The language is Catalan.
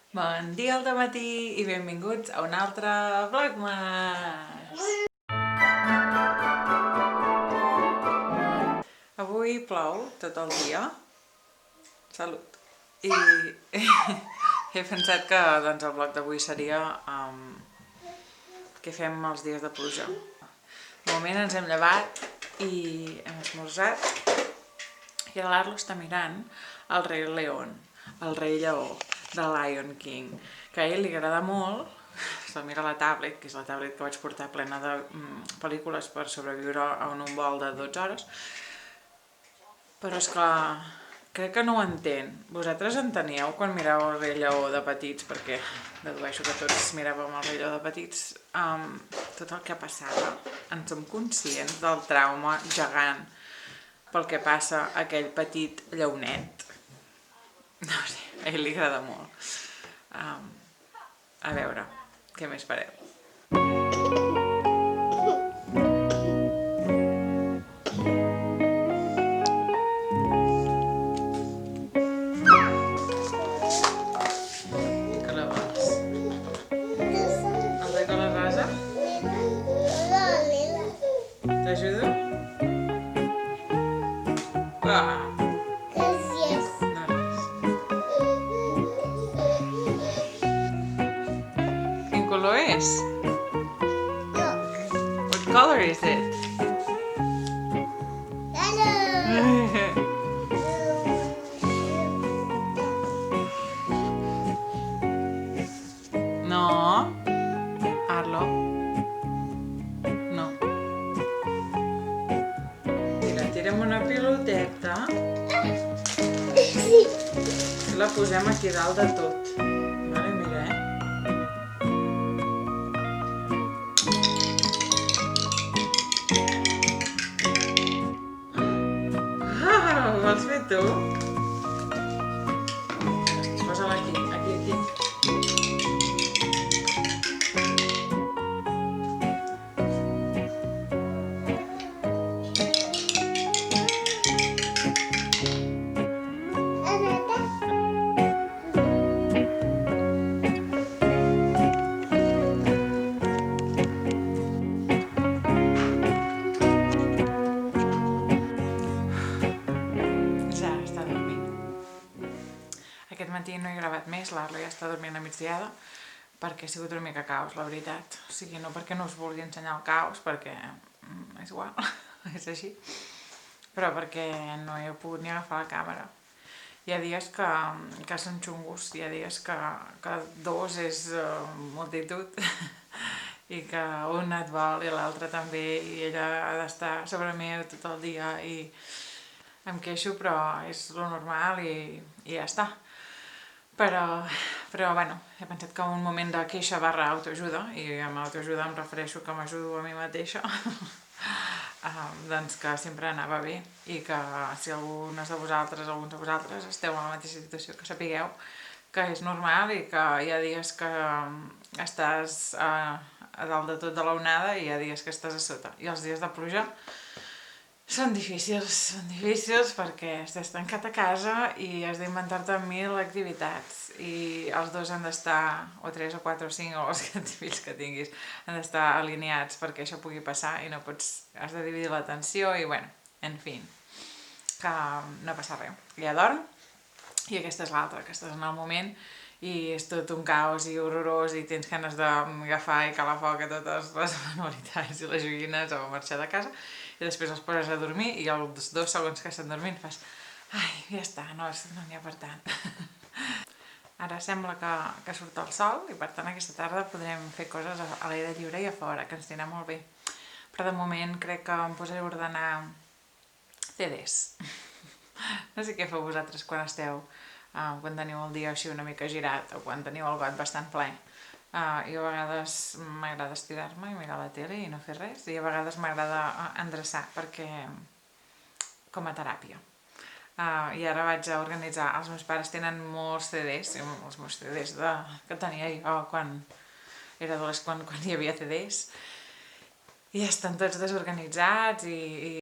Bon dia al dematí i benvinguts a un altre Vlogmas! Avui plou tot el dia. Salut! I he pensat que el vlog d'avui seria què fem els dies de pluja. De moment ens hem llevat i hem esmorzat i ara l'Arlo està mirant el rei León, el rei lleó de Lion King, que a ell li agrada molt. Se'l mira a la tablet, que és la tablet que vaig portar plena de pel·lícules per sobreviure en un vol de 12 hores, però és clar, crec que no ho entén. Vosaltres enteníeu quan mireu el rei lleó de petits, perquè dedueixo que tots miràvem el rei lleó de petits, tot el que passava? En som conscients del trauma gegant pel que passa a aquell petit lleonet? No sé, a ell li agrada molt. A veure, què més fareu? Que la vols? El rei de la rosa? T'ajudo? Ah, no res. Quin color és? What color is it? No. Arlo. No. Mira, tirem una piloteta i la posem aquí dalt de tot. Vale, mira, Ah, ho vols fer tu? Posa-la aquí, aquí. Ja està dormint. Aquest matí no he gravat més, l'Arlo ja està dormint a migdiada, perquè ha sigut una mica caos, la veritat. O sigui, no perquè no us vulgui ensenyar el caos, perquè és igual, és així, però perquè no he pogut ni agafar la càmera. Hi ha dies que són xungos, hi ha dies que dos és multitud i que un et vol i l'altre també, i ella ha d'estar sobre meu tot el dia i em queixo, però és lo normal i ja està. Però bueno, he pensat que un moment de queixa barra autoajuda, i amb autoajuda em refereixo que m'ajudo a mi mateixa, doncs que sempre anava bé, i que si alguns de vosaltres esteu en la mateixa situació, que sapigueu que és normal i que hi ha dies que estàs a dalt de tot de l'onada i hi ha dies que estàs a sota. I els dies de pluja són difícils perquè estàs tancat a casa i has d'inventar-te 1000 activitats i els dos han d'estar, o 3 o 4 o 5 o els fills que tinguis, han d'estar alineats perquè això pugui passar i no pots, has de dividir l'atenció i bueno, en fi, que no passa res. Ja dorm i aquesta és l'altra, que estàs en el moment i és tot un caos i horrorós i tens ganes d'agafar i calar foc a totes les manualitats i les joguines o marxar de casa i després els poses a dormir i els 2 segons que estan dormint fas ai, ja està, no n'hi ha per tant. Ara sembla que surt el sol i per tant aquesta tarda podrem fer coses a l'aire lliure i a fora, que ens anirà molt bé. Però de moment crec que em posaré a ordenar CDs. No sé què feu vosaltres quan esteu, quan teniu el dia així una mica girat o quan teniu el got bastant ple. Jo a vegades m'agrada estirar-me i mirar la tele i no fer res, i a vegades m'agrada endreçar perquè com a teràpia. I ara vaig a organitzar, els meus pares tenen molts CDs, els meus CDs que tenia jo quan era adolescent, quan hi havia CDs, i estan tots desorganitzats i